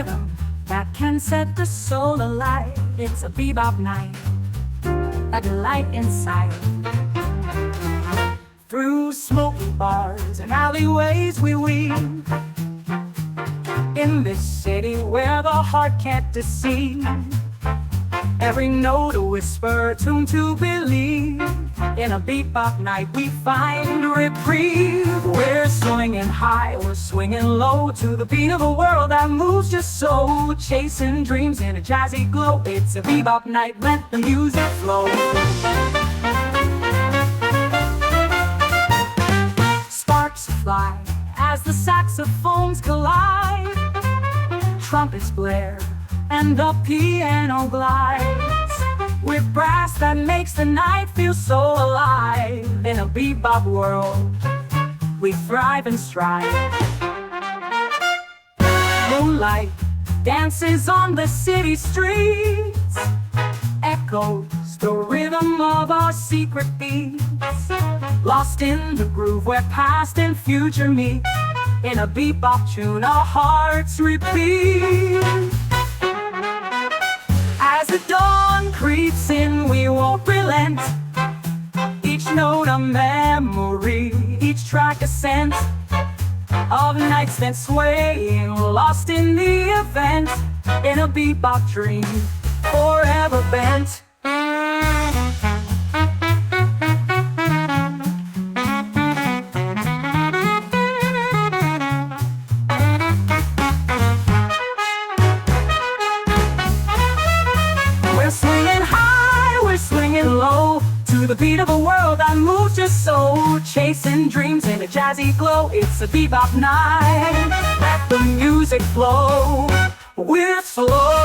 rhythm that can set the soul alight. It's a bebop night, a delight inside. Through smoky bars and alleyways we weave, in this city where the heart can't deceive. Every note a whisper, tuned to believe. In a bebop night we find reprieve. We're swinging high, we're swinging low, to the beat of a world that moves just so. Chasing dreams in a jazzy glow. It's a bebop night, let the music flow. Sparks fly as the saxophones collide. Trumpets blare and the piano glides, with brass that makes the night feel so alive. In a bebop world, we thrive and strive. Moonlight dances on the city streets, echoes the rhythm of our secret beats. Lost in the groove where past and future meet, in a bebop tune our hearts repeat. As the dawn creeps in, we won't relent. Each note a memory, each track a scent of nights spent swaying, lost in the event. In a bebop dream, forever bent. We're swinging high, we're swinging low, to the beat of a world that moves your soul. Chasing dreams in a jazzy glow. It's a bebop night, let the music flow. We're slow.